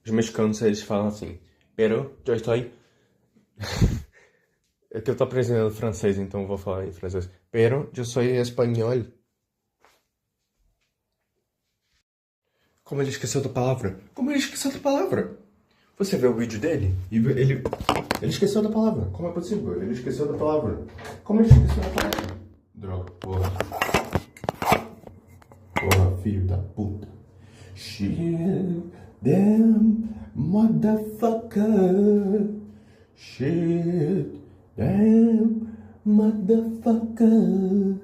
Os mexicanos, eles falam assim, pero yo estoy... É que eu tô aprendendo francês, então eu vou falar em francês. Pero yo soy espanhol. Como ele esqueceu da palavra? Como ele esqueceu da palavra? Você vê o vídeo dele e ele esqueceu da palavra. Como é possível? Ele esqueceu da palavra. Como ele esqueceu da palavra? Droga, porra. Porra, filho da puta. Shit, damn, motherfucker. Shit, damn, motherfucker.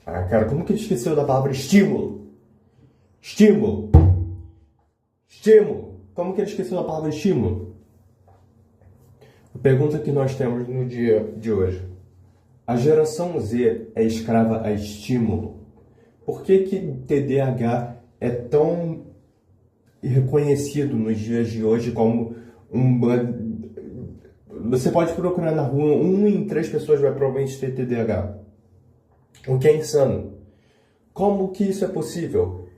Ah, cara, como que ele esqueceu da palavra estímulo? Estímulo. Estímulo. Como que ele esqueceu da palavra estímulo? A pergunta que nós temos no dia de hoje. A geração Z é escrava a estímulo. Por que TDAH é tão reconhecido nos dias de hoje como uma... Você pode procurar na rua, 1 em 3 pessoas vai provavelmente ter TDAH. O que é insano. Como que isso é possível?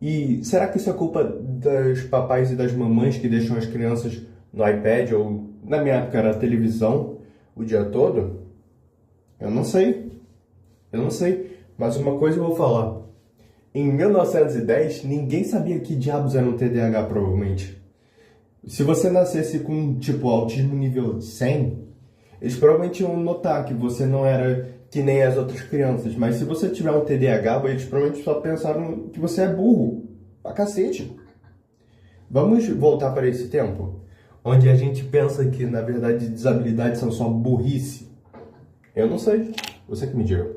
E será que isso é culpa dos papais e das mamães que deixam as crianças no iPad ou, na minha época, era a televisão o dia todo? Eu não sei. Mas uma coisa eu vou falar. Em 1910, ninguém sabia que diabos era um TDAH, provavelmente. Se você nascesse com, tipo, autismo nível 100, eles provavelmente iam notar que você não era que nem as outras crianças. Mas se você tiver um TDAH, eles provavelmente só pensaram que você é burro. Pra cacete. Vamos voltar para esse tempo? Onde a gente pensa que, na verdade, desabilidades são só burrice. Eu não sei. Você que me diga.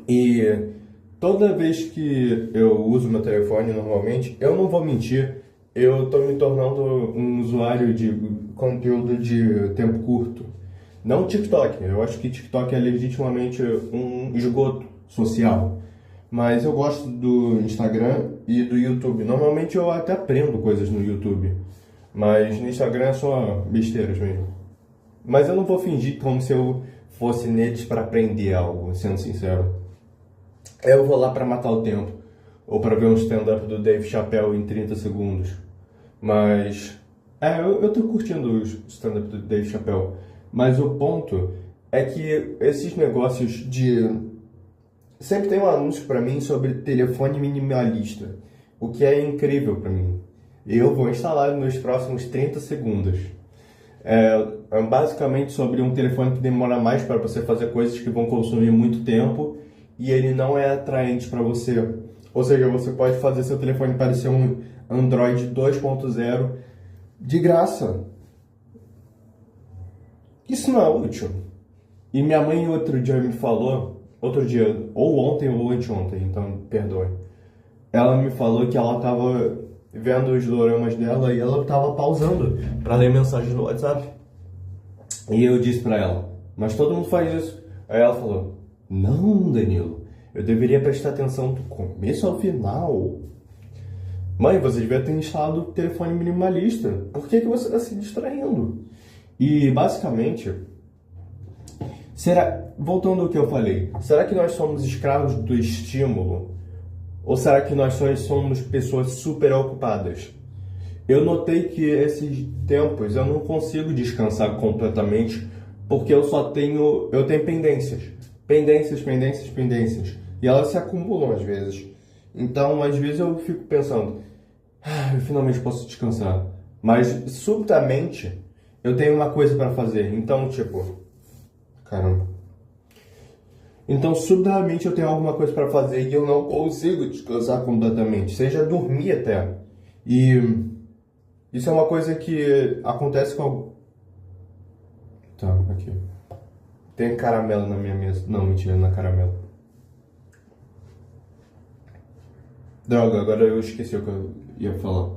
E toda vez que eu uso meu telefone normalmente, eu não vou mentir, eu tô me tornando um usuário de conteúdo de tempo curto. Não TikTok, eu acho que TikTok é legitimamente um esgoto social. Mas eu gosto do Instagram e do YouTube. Normalmente eu até aprendo coisas no YouTube, mas no Instagram é só besteiras mesmo. Mas eu não vou fingir como se eu fosse neles para aprender algo, sendo sincero. Eu vou lá para matar o tempo, ou para ver um stand-up do Dave Chappelle em 30 segundos. Mas, eu tô curtindo o stand-up do Dave Chappelle. Mas o ponto é que esses negócios de... Sempre tem um anúncio para mim sobre telefone minimalista, o que é incrível para mim. Eu vou instalar nos próximos 30 segundos. É basicamente sobre um telefone que demora mais para você fazer coisas que vão consumir muito tempo e ele não é atraente para você. Ou seja, você pode fazer seu telefone parecer um Android 2.0 de graça. Isso não é útil. E minha mãe outro dia me falou, ou ontem ou anteontem, então perdoe. Ela me falou que ela estava vendo os doramas dela e ela estava pausando para ler mensagens no WhatsApp. E eu disse para ela, mas todo mundo faz isso. Aí ela falou, não, Danilo, eu deveria prestar atenção do começo ao final. Mãe, você devia ter instalado o telefone minimalista. Por que você está se distraindo? E basicamente, voltando ao que eu falei, será que nós somos escravos do estímulo? Ou será que nós só somos pessoas super ocupadas? Eu notei que esses tempos eu não consigo descansar completamente porque eu tenho pendências. Pendências. E elas se acumulam às vezes. Então, às vezes eu fico pensando, eu finalmente posso descansar. Mas, subitamente, eu tenho uma coisa para fazer. Então, caramba. Então, subitamente eu tenho alguma coisa para fazer e eu não consigo descansar completamente. Seja dormir até. E isso é uma coisa que acontece com... Tá, aqui. Tem caramelo na minha mesa. Não, mentira, não é caramelo. Droga, agora eu esqueci o que eu ia falar.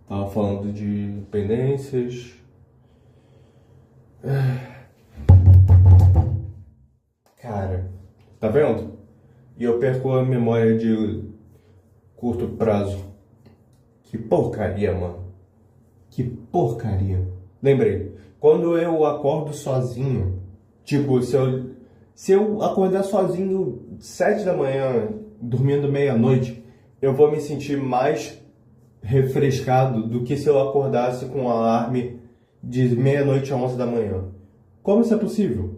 Tava falando de pendências. Cara, tá vendo? E eu perco a memória de curto prazo. Que porcaria, mano. Que porcaria. Lembrei, quando eu acordo sozinho, se eu acordar sozinho 7 da manhã, dormindo meia-noite, eu vou me sentir mais refrescado do que se eu acordasse com um alarme de meia-noite a 11 da manhã. Como isso é possível?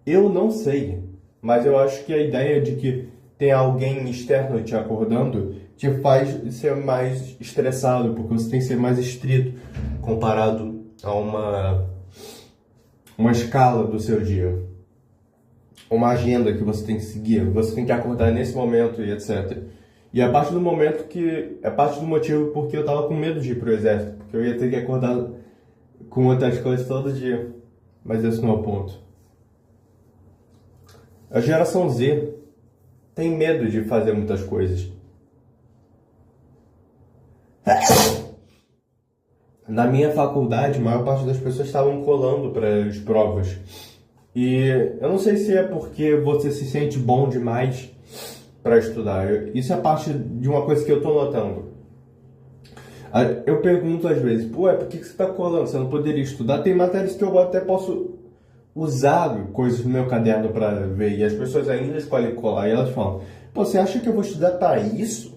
Eu não sei, mas eu acho que a ideia de que tem alguém externo te acordando te faz ser mais estressado, porque você tem que ser mais estrito comparado a uma escala do seu dia, uma agenda que você tem que seguir, você tem que acordar nesse momento e etc. E é parte do momento que é parte do motivo porque eu tava com medo de ir pro exército, porque eu ia ter que acordar com outras coisas todo dia. Mas esse não é o ponto. A geração Z tem medo de fazer muitas coisas. Na minha faculdade, a maior parte das pessoas estavam colando para as provas. E eu não sei se é porque você se sente bom demais para estudar. Isso é parte de uma coisa que eu tô notando. Eu pergunto às vezes, por que você está colando? Você não poderia estudar? Tem matérias que eu até posso usar coisas no meu caderno para ver. E as pessoas ainda escolhem colar. E elas falam, você acha que eu vou estudar para isso?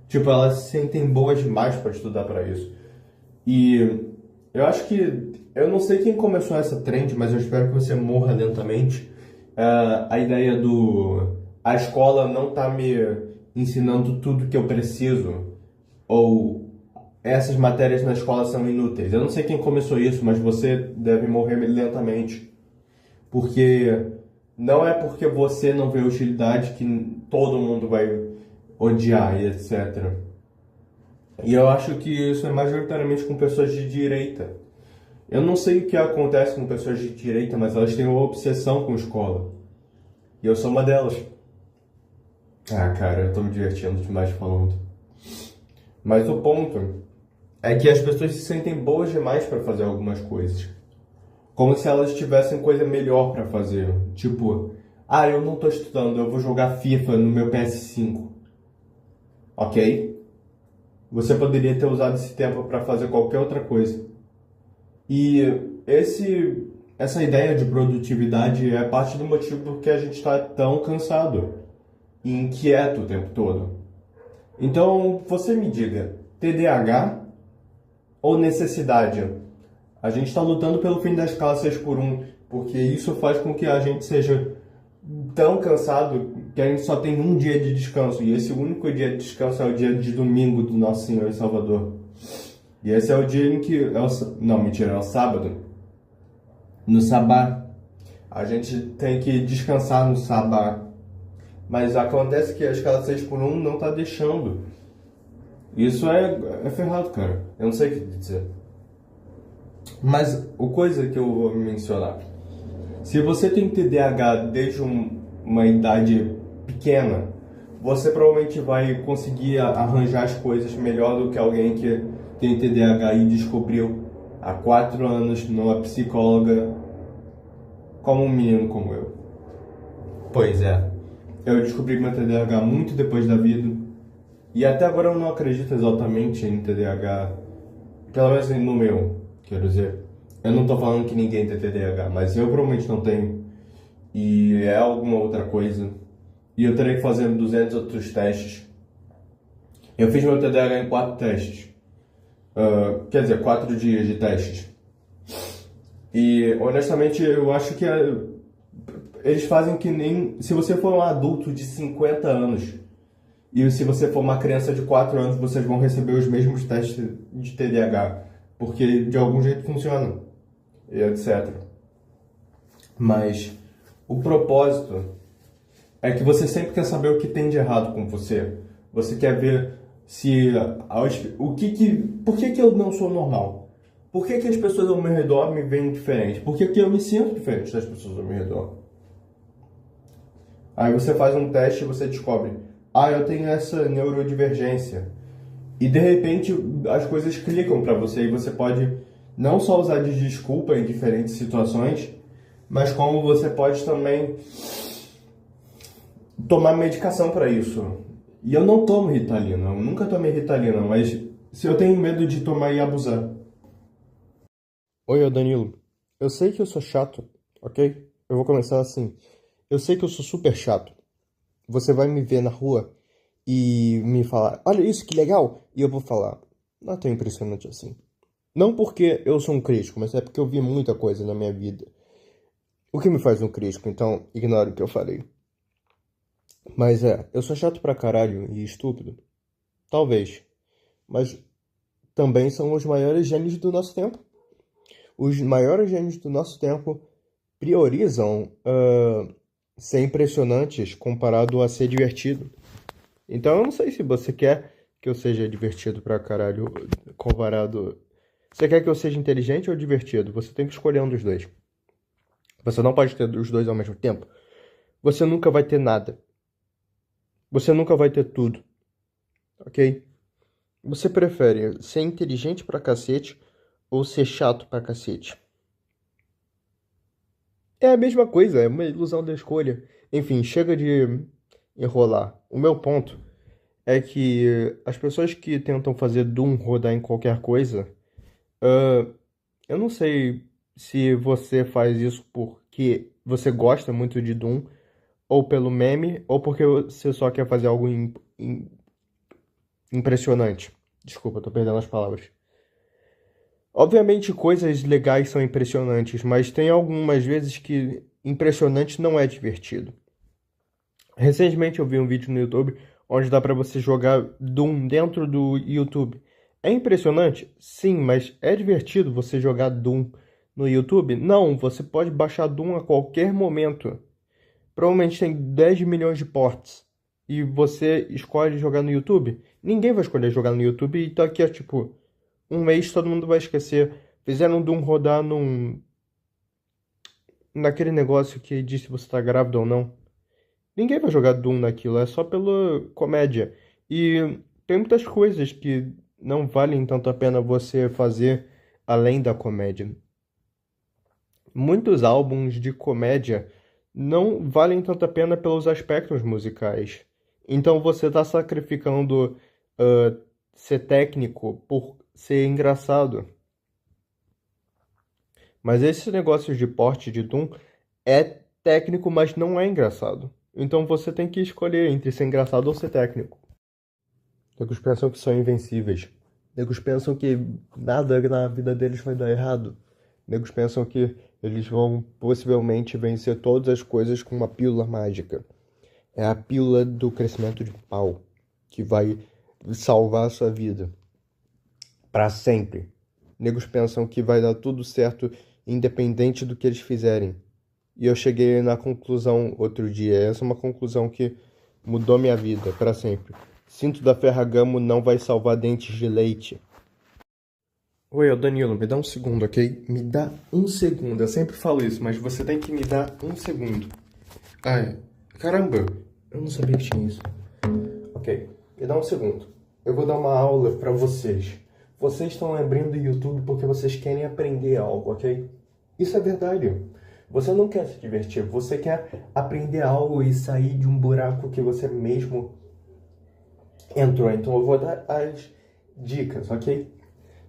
Tipo, elas se sentem boas demais para estudar para isso. E eu acho que... Eu não sei quem começou essa trend, mas eu espero que você morra lentamente. A ideia do... A escola não tá me ensinando tudo que eu preciso. Ou essas matérias na escola são inúteis. Eu não sei quem começou isso, mas você deve morrer lentamente. Porque não é porque você não vê utilidade que todo mundo vai odiar e etc. E eu acho que isso é majoritariamente com pessoas de direita. Eu não sei o que acontece com pessoas de direita, mas elas têm uma obsessão com escola. E eu sou uma delas. Ah, cara, eu tô me divertindo demais falando. Mas o ponto é que as pessoas se sentem boas demais para fazer algumas coisas. Como se elas tivessem coisa melhor para fazer. Tipo, eu não tô estudando, eu vou jogar FIFA no meu PS5. Ok? Você poderia ter usado esse tempo para fazer qualquer outra coisa. E essa ideia de produtividade é parte do motivo por que a gente está tão cansado e inquieto o tempo todo. Então, você me diga, TDAH ou necessidade? A gente está lutando pelo fim da escala 6x1, porque isso faz com que a gente seja tão cansado que a gente só tem um dia de descanso. E esse único dia de descanso é o dia de domingo do Nosso Senhor em Salvador. E esse é o dia em que... Não, mentira, é o sábado. No sabá. A gente tem que descansar no sabá. Mas acontece que a escala 6x1 não tá deixando. Isso é ferrado, cara. Eu não sei o que dizer. Mas a coisa que eu vou mencionar. Se você tem TDAH desde uma idade pequena, você provavelmente vai conseguir arranjar as coisas melhor do que alguém que tem TDAH e descobriu há 4 anos numa psicóloga como um menino como eu. Pois é, eu descobri meu TDAH muito depois da vida e até agora eu não acredito exatamente em TDAH, pelo menos no meu, quero dizer. Eu não tô falando que ninguém tem TDAH, mas eu provavelmente não tenho e é alguma outra coisa e eu terei que fazer 200 outros testes. Eu fiz meu TDAH em 4 testes. Quer dizer, 4 dias de testes. E honestamente eu acho que eles fazem que nem... Se você for um adulto de 50 anos e se você for uma criança de 4 anos, vocês vão receber os mesmos testes de TDAH. Porque de algum jeito funciona. E etc. Mas o propósito é que você sempre quer saber o que tem de errado com você. Você quer ver se... Por que eu não sou normal? Por que as pessoas ao meu redor me veem diferente? Por que eu me sinto diferente das pessoas ao meu redor? Aí você faz um teste e você descobre, eu tenho essa neurodivergência. E de repente as coisas clicam para você e você pode não só usar de desculpa em diferentes situações, mas como você pode também tomar medicação para isso. E eu não tomo Ritalina, eu nunca tomei Ritalina, mas se eu tenho medo de tomar e abusar. Oi, Danilo. Eu sei que eu sou chato, ok? Eu vou começar assim. Eu sei que eu sou super chato. Você vai me ver na rua e me falar, olha isso, que legal, e eu vou falar, não é tão impressionante assim. Não porque eu sou um crítico, mas é porque eu vi muita coisa na minha vida. O que me faz um crítico, então ignore o que eu falei. Mas eu sou chato pra caralho e estúpido. Talvez. Mas também são os maiores gênios do nosso tempo. Os maiores gênios do nosso tempo priorizam ser impressionantes comparado a ser divertido. Então eu não sei se você quer que eu seja divertido pra caralho comparado. Você quer que eu seja inteligente ou divertido? Você tem que escolher um dos dois. Você não pode ter os dois ao mesmo tempo. Você nunca vai ter nada. Você nunca vai ter tudo. Ok? Você prefere ser inteligente pra cacete ou ser chato pra cacete? É a mesma coisa, é uma ilusão da escolha. Enfim, chega de enrolar. O meu ponto é que as pessoas que tentam fazer Doom rodar em qualquer coisa, eu não sei se você faz isso porque você gosta muito de Doom, ou pelo meme, ou porque você só quer fazer algo impressionante. Desculpa, tô perdendo as palavras. Obviamente, coisas legais são impressionantes, mas tem algumas vezes que impressionante não é divertido. Recentemente eu vi um vídeo no YouTube onde dá pra você jogar Doom dentro do YouTube. É impressionante? Sim, mas é divertido você jogar Doom no YouTube? Não, você pode baixar Doom a qualquer momento. Provavelmente tem 10 milhões de ports. E você escolhe jogar no YouTube? Ninguém vai escolher jogar no YouTube e daqui a tipo um mês todo mundo vai esquecer. Fizeram Doom rodar naquele negócio que diz se você tá grávida ou não. Ninguém vai jogar Doom naquilo, é só pela comédia. E tem muitas coisas que não valem tanto a pena você fazer além da comédia. Muitos álbuns de comédia não valem tanto a pena pelos aspectos musicais. Então você está sacrificando ser técnico por ser engraçado. Mas esses negócios de porte de Doom é técnico, mas não é engraçado. Então você tem que escolher entre ser engraçado ou ser técnico. Negros pensam que são invencíveis. Negros pensam que nada na vida deles vai dar errado. Negros pensam que eles vão possivelmente vencer todas as coisas com uma pílula mágica. É a pílula do crescimento de pau que vai salvar a sua vida para sempre. Negros pensam que vai dar tudo certo independente do que eles fizerem. E eu cheguei na conclusão outro dia. Essa é uma conclusão que mudou minha vida para sempre. Cinto da Ferragamo não vai salvar dentes de leite. Oi, é o Danilo, me dá um segundo, ok? Me dá um segundo. Eu sempre falo isso, mas você tem que me dar um segundo. Ai, caramba, eu não sabia que tinha isso. Ok, me dá um segundo. Eu vou dar uma aula pra vocês. Vocês estão abrindo o YouTube porque vocês querem aprender algo, ok? Isso é verdade. Você não quer se divertir, você quer aprender algo e sair de um buraco que você mesmo entrou. Então eu vou dar as dicas, ok?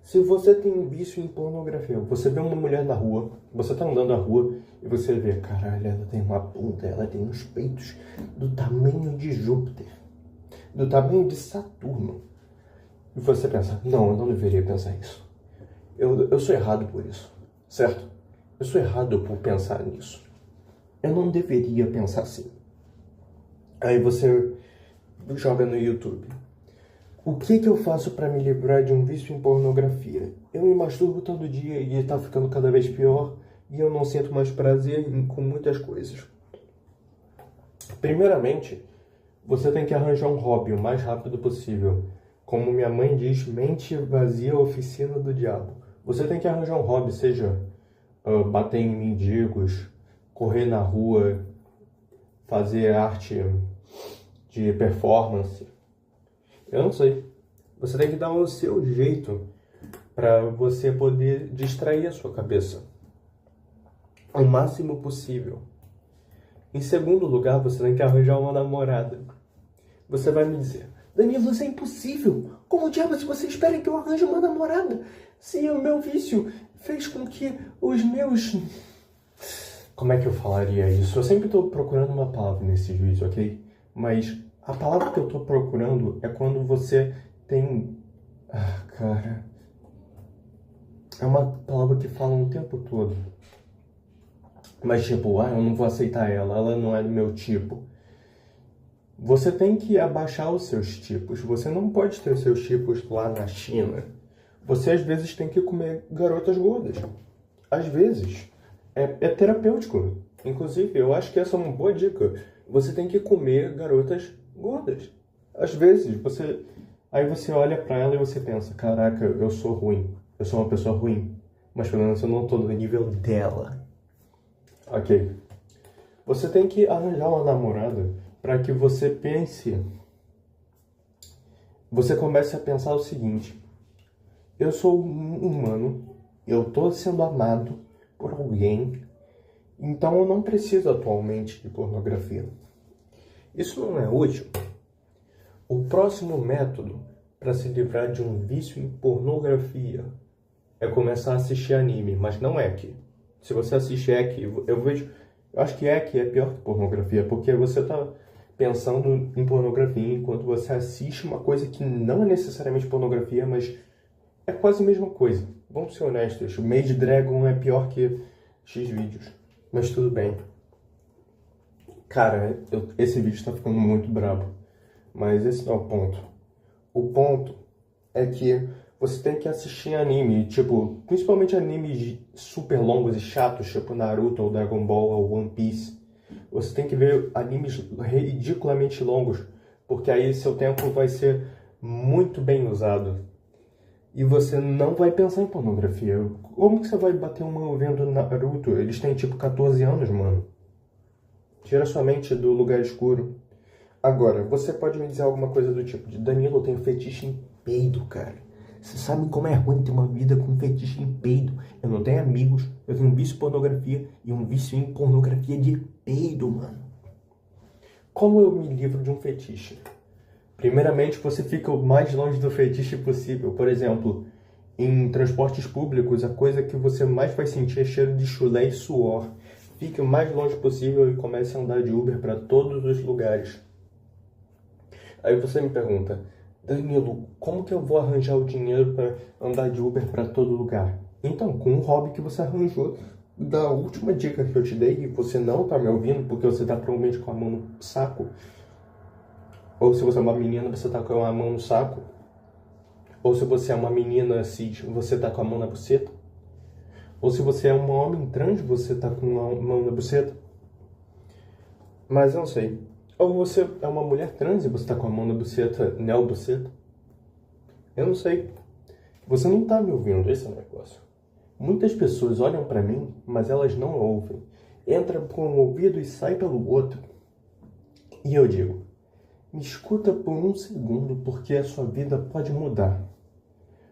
Se você tem um vício em pornografia, você vê uma mulher na rua, você tá andando na rua e você vê, caralho, ela tem uma bunda, ela tem uns peitos do tamanho de Júpiter, do tamanho de Saturno. E você pensa, não, eu não deveria pensar isso. Eu sou errado por isso, certo? Eu sou errado por pensar nisso. Eu não deveria pensar assim. Aí você joga no YouTube. O que eu faço para me livrar de um vício em pornografia? Eu me masturbo todo dia e tá ficando cada vez pior e eu não sinto mais prazer com muitas coisas. Primeiramente, você tem que arranjar um hobby o mais rápido possível. Como minha mãe diz, mente vazia, oficina do diabo. Você tem que arranjar um hobby, seja bater em mendigos, correr na rua, fazer arte de performance. Eu não sei. Você tem que dar o seu jeito para você poder distrair a sua cabeça o máximo possível. Em segundo lugar, você tem que arranjar uma namorada. Você vai me dizer, Danilo, isso é impossível. Como diabos você espera que eu arranje uma namorada? Se o meu vício fez com que os meus... Como é que eu falaria isso? Eu sempre estou procurando uma palavra nesse vídeo, ok? Mas A palavra que eu tô procurando é quando você tem... cara... É uma palavra que falam o tempo todo. Mas tipo, eu não vou aceitar ela não é do meu tipo. Você tem que abaixar os seus tipos. Você não pode ter os seus tipos lá na China. Você às vezes tem que comer garotas gordas. Às vezes. É terapêutico. Inclusive, eu acho que essa é uma boa dica. Você tem que comer garotas gordas. Às vezes, você... Aí você olha pra ela e você pensa, caraca, eu sou ruim. Eu sou uma pessoa ruim. Mas pelo menos eu não tô no nível dela. Ok. Você tem que arranjar uma namorada para que você pense... Você comece a pensar o seguinte. Eu sou um humano. Eu tô sendo amado por alguém. Então eu não preciso atualmente de pornografia. Isso não é útil. O próximo método para se livrar de um vício em pornografia é começar a assistir anime, mas não Eki. Se você assiste Eki, eu acho que Eki é pior que pornografia, porque você tá pensando em pornografia enquanto você assiste uma coisa que não é necessariamente pornografia, mas é quase a mesma coisa. Vamos ser honestos, o Made Dragon é pior que X vídeos, mas tudo bem. Cara, esse vídeo tá ficando muito brabo, mas esse não é o ponto. O ponto é que você tem que assistir anime, tipo, principalmente animes super longos e chatos, tipo Naruto, ou Dragon Ball, ou One Piece. Você tem que ver animes ridiculamente longos, porque aí seu tempo vai ser muito bem usado. E você não vai pensar em pornografia. Como que você vai bater uma vendo Naruto? Eles têm tipo 14 anos, mano. Tira sua mente do lugar escuro. Agora, você pode me dizer alguma coisa do tipo de Danilo, eu tenho fetiche em peido, cara. Você sabe como é ruim ter uma vida com fetiche em peido? Eu não tenho amigos, eu tenho um vício em pornografia e um vício em pornografia de peido, mano. Como eu me livro de um fetiche? Primeiramente, você fica o mais longe do fetiche possível. Por exemplo, em transportes públicos, a coisa que você mais vai sentir é cheiro de chulé e suor. Fique o mais longe possível e comece a andar de Uber para todos os lugares. Aí você me pergunta, Danilo, como que eu vou arranjar o dinheiro para andar de Uber para todo lugar? Então, com o hobby que você arranjou da última dica que eu te dei, e você não tá me ouvindo porque você tá provavelmente com a mão no saco. Ou se você é uma menina, você tá com a mão no saco. Ou se você é uma menina cis, você tá com a mão na buceta. Ou se você é um homem trans, você tá com a mão na buceta. Mas eu não sei. Ou você é uma mulher trans e você tá com a mão na buceta, neo-buceta. Eu não sei. Você não tá me ouvindo, esse é o negócio. Muitas pessoas olham pra mim, mas elas não ouvem. Entra por um ouvido e sai pelo outro. E eu digo, me escuta por um segundo, porque a sua vida pode mudar.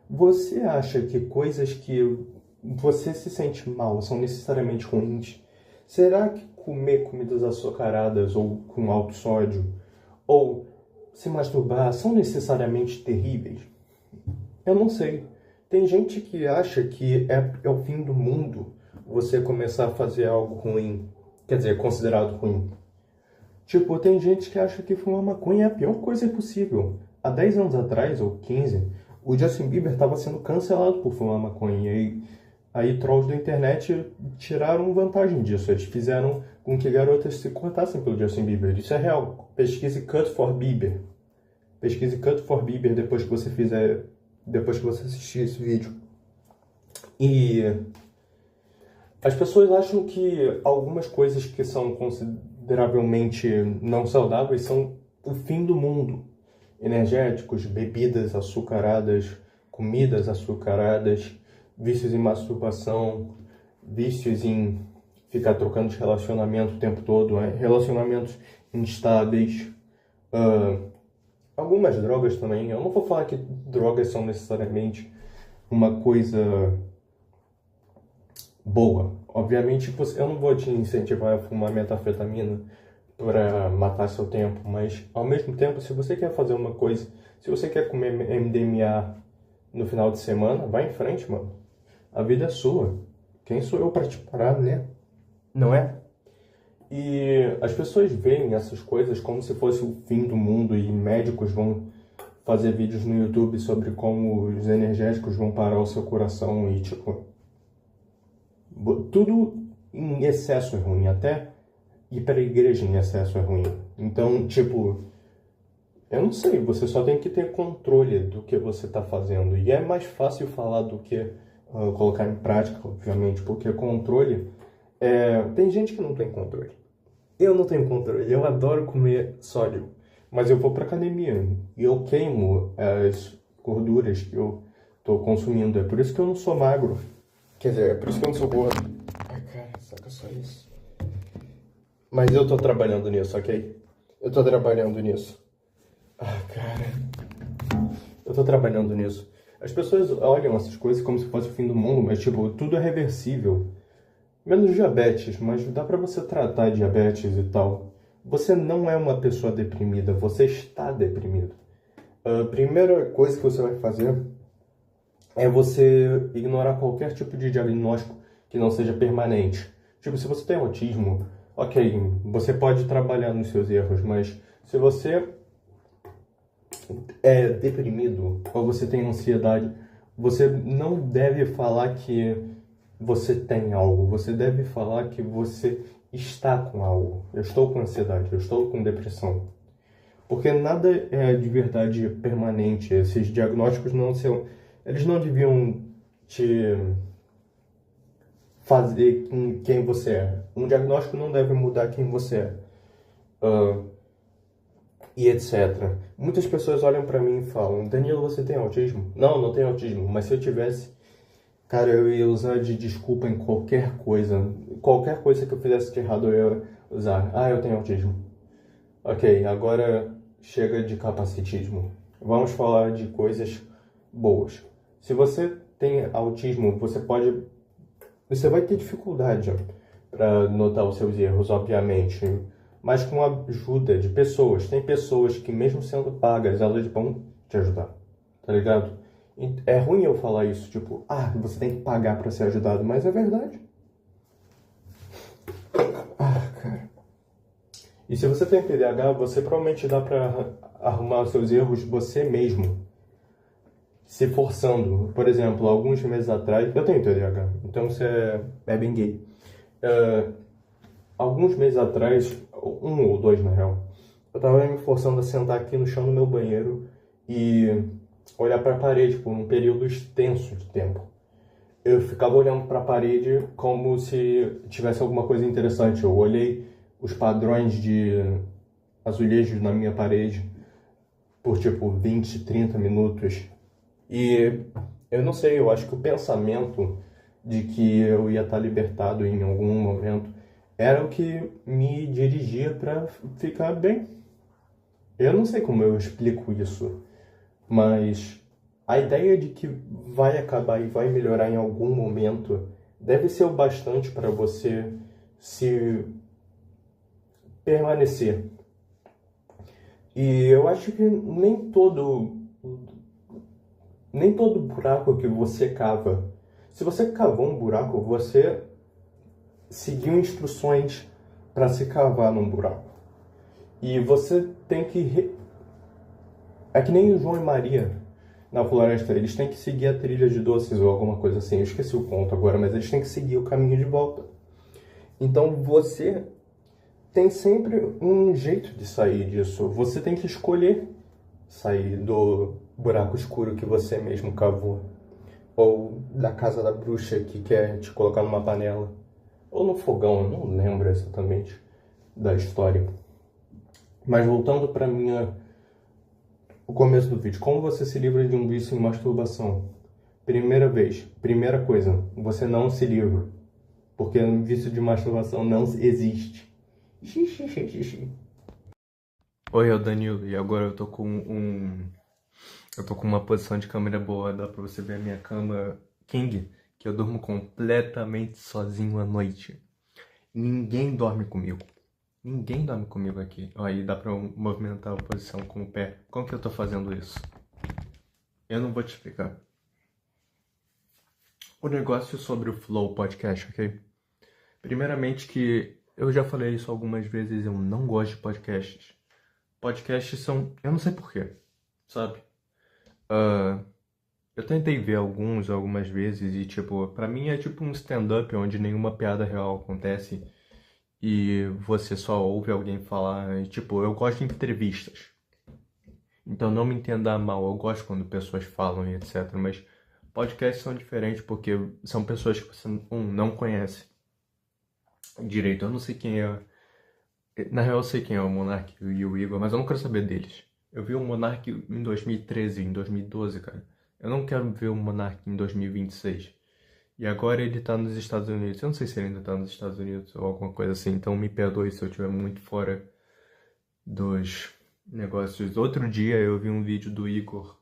Você acha que coisas que você se sente mal são necessariamente ruins? Será que comer comidas açucaradas ou com alto sódio ou se masturbar são necessariamente terríveis? Eu não sei. Tem gente que acha que é o fim do mundo você começar a fazer algo ruim, quer dizer, considerado ruim. Tipo, tem gente que acha que fumar maconha é a pior coisa possível. Há 10 anos atrás, ou 15, o Justin Bieber estava sendo cancelado por fumar maconha. E aí trolls da internet tiraram vantagem disso. Eles fizeram com que garotas se cortassem pelo Justin Bieber. Isso é real. Pesquise Cut for Bieber. Pesquise Cut for Bieber depois que você assistir esse vídeo. E as pessoas acham que algumas coisas que são consideravelmente não saudáveis são o fim do mundo. Energéticos, bebidas açucaradas, comidas açucaradas, vícios em masturbação, vícios em ficar trocando de relacionamento o tempo todo, relacionamentos instáveis, algumas drogas também. Eu não vou falar que drogas são necessariamente uma coisa boa. Obviamente, eu não vou te incentivar a fumar metanfetamina para matar seu tempo, mas ao mesmo tempo, se você quer fazer uma coisa, se você quer comer MDMA no final de semana, vai em frente, mano. A vida é sua. Quem sou eu para te parar, né? Não é? E as pessoas veem essas coisas como se fosse o fim do mundo e médicos vão fazer vídeos no YouTube sobre como os energéticos vão parar o seu coração e, tipo, tudo em excesso é ruim, até ir para a igreja em excesso é ruim. Então, tipo, eu não sei, você só tem que ter controle do que você está fazendo. E é mais fácil falar do que colocar em prática, obviamente, porque controle... tem gente que não tem controle. Eu não tenho controle, eu adoro comer sódio. Mas eu vou pra academia e eu queimo as gorduras que eu tô consumindo. É por isso que eu não sou magro. Quer dizer, é por isso que eu não sou gordo. Ai, cara, saca só isso. Mas eu tô trabalhando nisso, ok? Eu tô trabalhando nisso. Ah, cara. Eu tô trabalhando nisso. As pessoas olham essas coisas como se fosse o fim do mundo, mas, tipo, tudo é reversível. Menos diabetes, mas dá pra você tratar diabetes e tal. Você não é uma pessoa deprimida, você está deprimido. A primeira coisa que você vai fazer é você ignorar qualquer tipo de diagnóstico que não seja permanente. Tipo, se você tem autismo, ok, você pode trabalhar nos seus erros, mas se você é deprimido ou você tem ansiedade, você não deve falar que você tem algo, você deve falar que você está com algo. Eu estou com ansiedade, eu estou com depressão. Porque nada é de verdade permanente. Esses diagnósticos não são... Eles não deviam te fazer quem você é. Um diagnóstico não deve mudar quem você é. E etc. Muitas pessoas olham pra mim e falam: Danilo, você tem autismo? Não, não tenho autismo. Mas se eu tivesse, cara, eu ia usar de desculpa em qualquer coisa. Qualquer coisa que eu fizesse de errado, eu ia usar. Ah, eu tenho autismo. Ok, agora chega de capacitismo. Vamos falar de coisas boas. Se você tem autismo, você vai ter dificuldade para notar os seus erros, obviamente, mas com a ajuda de pessoas. Tem pessoas que, mesmo sendo pagas, elas vão te ajudar, tá ligado? É ruim eu falar isso, tipo, você tem que pagar para ser ajudado, mas é verdade. Cara. E se você tem TDAH, você provavelmente dá para arrumar os seus erros você mesmo, se forçando. Por exemplo, alguns meses atrás, eu tenho TDAH, então você é bem gay. Alguns meses atrás, 1 ou 2 na real, eu tava me forçando a sentar aqui no chão do meu banheiro e olhar para a parede por um período extenso de tempo. Eu ficava olhando para a parede como se tivesse alguma coisa interessante. Eu olhei os padrões de azulejos na minha parede por tipo 20, 30 minutos. E eu não sei, eu acho que o pensamento de que eu ia estar libertado em algum momento era o que me dirigia para ficar bem. Eu não sei como eu explico isso, mas a ideia de que vai acabar e vai melhorar em algum momento deve ser o bastante para você se permanecer. E eu acho que nem todo buraco que você cava, se você cavou um buraco, você seguiu instruções para se cavar num buraco. E você tem que... É que nem o João e Maria na floresta, eles têm que seguir a trilha de doces ou alguma coisa assim. Eu esqueci o ponto agora, mas eles têm que seguir o caminho de volta. Então você tem sempre um jeito de sair disso. Você tem que escolher sair do buraco escuro que você mesmo cavou. Ou da casa da bruxa que quer te colocar numa panela. Ou no fogão, eu não lembro exatamente da história. Mas voltando para o começo do vídeo. Como você se livra de um vício em masturbação? Primeira coisa, você não se livra. Porque um vício de masturbação não existe. Oi, é o Danilo, e agora eu tô com uma posição de câmera boa, dá pra você ver a minha cama king, que eu durmo completamente sozinho à noite. Ninguém dorme comigo. Ninguém dorme comigo aqui. Aí dá pra eu movimentar a posição com o pé. Como que eu tô fazendo isso? Eu não vou te explicar. O negócio sobre o Flow Podcast, ok? Primeiramente que Eu já falei isso algumas vezes, eu não gosto de podcasts. Podcasts são... eu não sei porquê, sabe? Ah, eu tentei ver algumas vezes e, tipo, pra mim é tipo um stand-up onde nenhuma piada real acontece e você só ouve alguém falar. E, tipo, eu gosto de entrevistas. Então não me entenda mal, eu gosto quando pessoas falam e etc. Mas podcasts são diferentes porque são pessoas que você não conhece direito. Eu não sei quem é. Na real, eu sei quem é o Monark e o Igor, mas eu não quero saber deles. Eu vi o Monark em 2013, em 2012, cara. Eu não quero ver o Monark em 2026. E agora ele tá nos Estados Unidos. Eu não sei se ele ainda tá nos Estados Unidos ou alguma coisa assim, então me perdoe se eu estiver muito fora dos negócios. Outro dia eu vi um vídeo do Igor,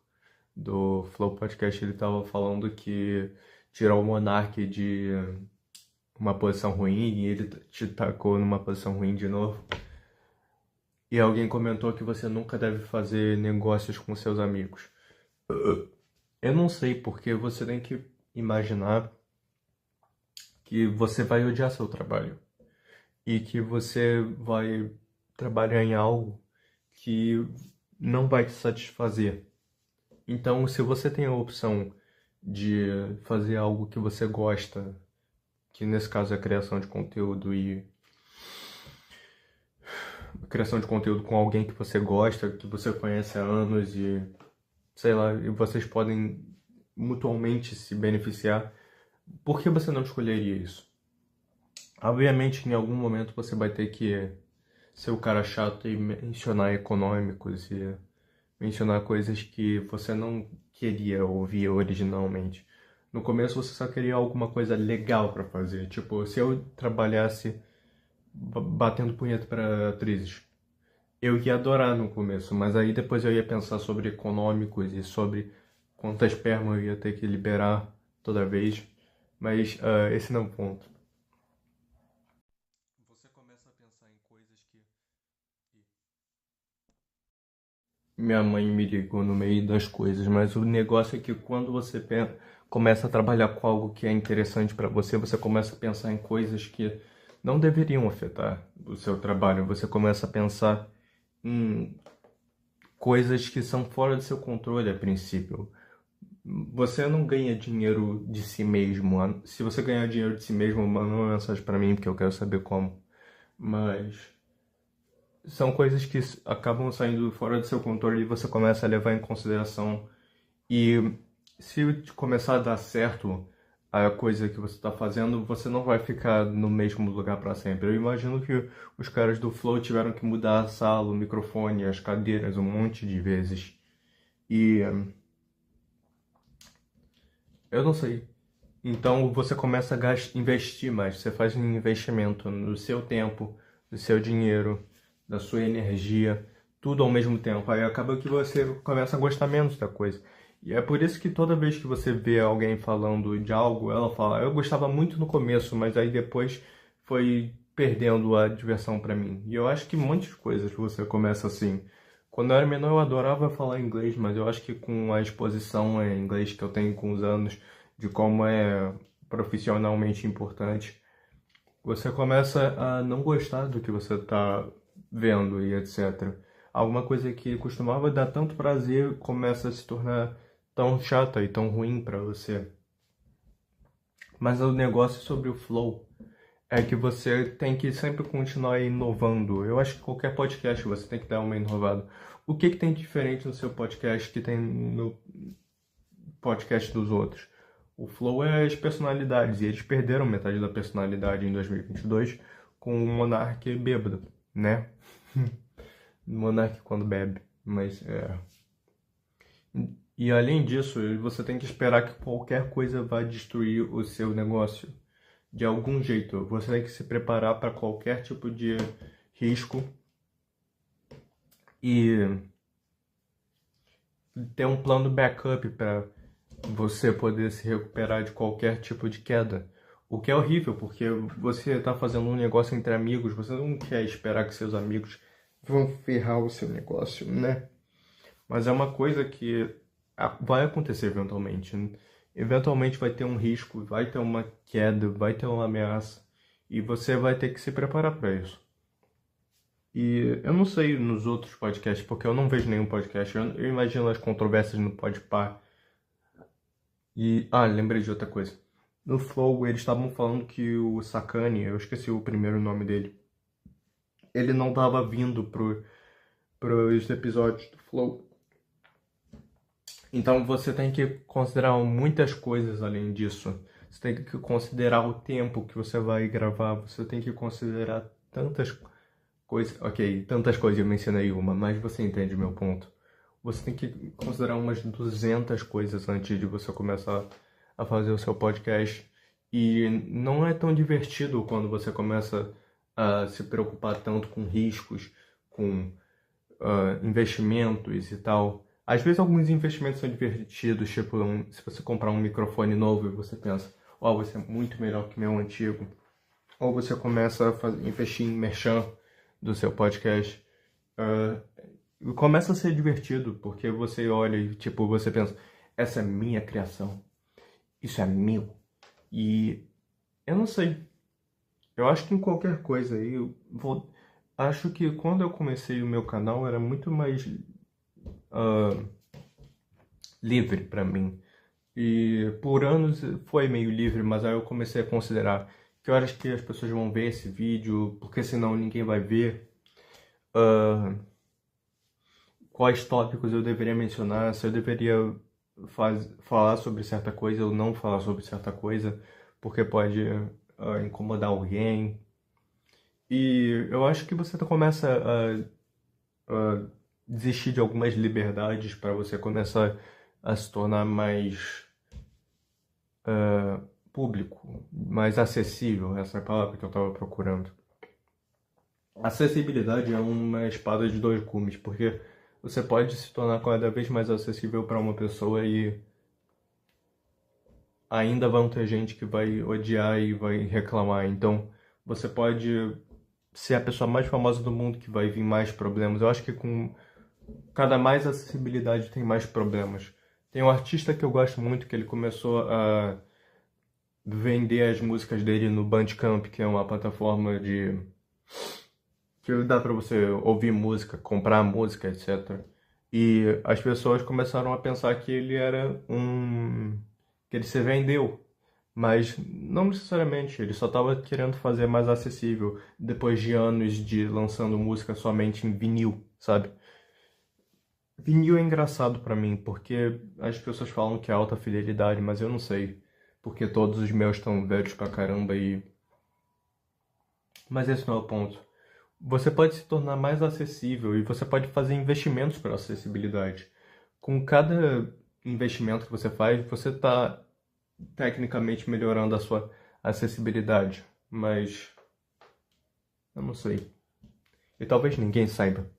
do Flow Podcast, ele tava falando que tirou o Monark de uma posição ruim e ele te tacou numa posição ruim de novo. E alguém comentou que você nunca deve fazer negócios com seus amigos. Eu não sei, porque você tem que imaginar que você vai odiar seu trabalho e que você vai trabalhar em algo que não vai te satisfazer. Então, se você tem a opção de fazer algo que você gosta, que nesse caso é a criação de conteúdo e criação de conteúdo com alguém que você gosta, que você conhece há anos e sei lá, e vocês podem mutuamente se beneficiar, por que você não escolheria isso? Obviamente, em algum momento você vai ter que ser o cara chato e mencionar econômicos e mencionar coisas que você não queria ouvir originalmente. No começo você só queria alguma coisa legal pra fazer. Tipo, se eu trabalhasse batendo punheta para atrizes, eu ia adorar no começo, mas aí depois eu ia pensar sobre econômicos e sobre quanta esperma eu ia ter que liberar toda vez. Mas esse não é o ponto. Você começa a pensar em coisas que... Minha mãe me ligou no meio das coisas, mas o negócio é que quando você começa a trabalhar com algo que é interessante para você, você começa a pensar em coisas que não deveriam afetar o seu trabalho. Você começa a pensar em coisas que são fora do seu controle a princípio. Você não ganha dinheiro de si mesmo. Se você ganhar dinheiro de si mesmo, manda uma mensagem para mim, porque eu quero saber como. Mas são coisas que acabam saindo fora do seu controle e você começa a levar em consideração. E se começar a dar certo a coisa que você está fazendo, você não vai ficar no mesmo lugar para sempre. Eu imagino que os caras do Flow tiveram que mudar a sala, o microfone, as cadeiras um monte de vezes. E eu não sei. Então você começa a investir mais. Você faz um investimento no seu tempo, no seu dinheiro, da sua energia, tudo ao mesmo tempo. Aí acaba que você começa a gostar menos da coisa. E é por isso que toda vez que você vê alguém falando de algo, ela fala: eu gostava muito no começo, mas aí depois foi perdendo a diversão pra mim. E eu acho que muitas coisas você começa assim. Quando eu era menor eu adorava falar inglês, mas eu acho que com a exposição em inglês que eu tenho com os anos, de como é profissionalmente importante, você começa a não gostar do que você está vendo e etc. Alguma coisa que costumava dar tanto prazer começa a se tornar tão chata e tão ruim para você. Mas o negócio sobre o flow é que você tem que sempre continuar inovando. Eu acho que qualquer podcast você tem que dar uma inovada. O que tem diferente no seu podcast que tem no podcast dos outros? O Flow é as personalidades, e eles perderam metade da personalidade em 2022 com o Monark bêbado, né? Monark quando bebe, mas é... E além disso, você tem que esperar que qualquer coisa vá destruir o seu negócio de algum jeito. Você tem que se preparar para qualquer tipo de risco e ter um plano backup para você poder se recuperar de qualquer tipo de queda. O que é horrível, porque você está fazendo um negócio entre amigos, você não quer esperar que seus amigos vão ferrar o seu negócio, né? Mas é uma coisa que vai acontecer eventualmente. Eventualmente vai ter um risco, vai ter uma queda, vai ter uma ameaça. E você vai ter que se preparar para isso. E eu não sei nos outros podcasts, porque eu não vejo nenhum podcast. Eu imagino as controvérsias no Podpah. E, lembrei de outra coisa. No Flow, eles estavam falando que o Sakane, eu esqueci o primeiro nome dele, ele não tava vindo pros episódios do Flow. Então você tem que considerar muitas coisas além disso. Você tem que considerar o tempo que você vai gravar. Você tem que considerar tantas coisas. Ok, tantas coisas, eu mencionei uma, mas você entende meu ponto. Você tem que considerar umas 200 coisas antes de você começar a fazer o seu podcast. E não é tão divertido quando você começa a se preocupar tanto com riscos, com investimentos e tal. Às vezes alguns investimentos são divertidos, tipo se você comprar um microfone novo e você pensa, vai ser muito melhor que meu antigo. Ou você começa a investir em merchan do seu podcast. Começa a ser divertido, porque você olha e tipo, você pensa, essa é minha criação. Isso é meu. E eu não sei. Eu acho que em qualquer coisa aí, acho que quando eu comecei o meu canal era muito mais livre pra mim. E por anos foi meio livre, mas aí eu comecei a considerar que horas que as pessoas vão ver esse vídeo, porque senão ninguém vai ver. Quais tópicos eu deveria mencionar, se eu deveria falar sobre certa coisa ou não falar sobre certa coisa, porque pode incomodar alguém. E eu acho que você começa a desistir de algumas liberdades para você começar a se tornar mais público, mais acessível, essa é a palavra que eu estava procurando. Acessibilidade é uma espada de dois gumes, porque você pode se tornar cada vez mais acessível para uma pessoa e ainda vão ter gente que vai odiar e vai reclamar. Então, você pode ser a pessoa mais famosa do mundo que vai vir mais problemas. Eu acho que com cada mais acessibilidade tem mais problemas. Tem um artista que eu gosto muito que ele começou a vender as músicas dele no Bandcamp, que é uma plataforma que dá pra você ouvir música, comprar música, etc. E as pessoas começaram a pensar que ele era que ele se vendeu. Mas não necessariamente, ele só estava querendo fazer mais acessível depois de anos de lançando música somente em vinil, sabe? Vinil é engraçado pra mim, porque as pessoas falam que é alta fidelidade, mas eu não sei. Porque todos os meus estão velhos pra caramba e... Mas esse não é o ponto. Você pode se tornar mais acessível e você pode fazer investimentos para acessibilidade. Com cada investimento que você faz, você está tecnicamente melhorando a sua acessibilidade. Mas eu não sei. E talvez ninguém saiba.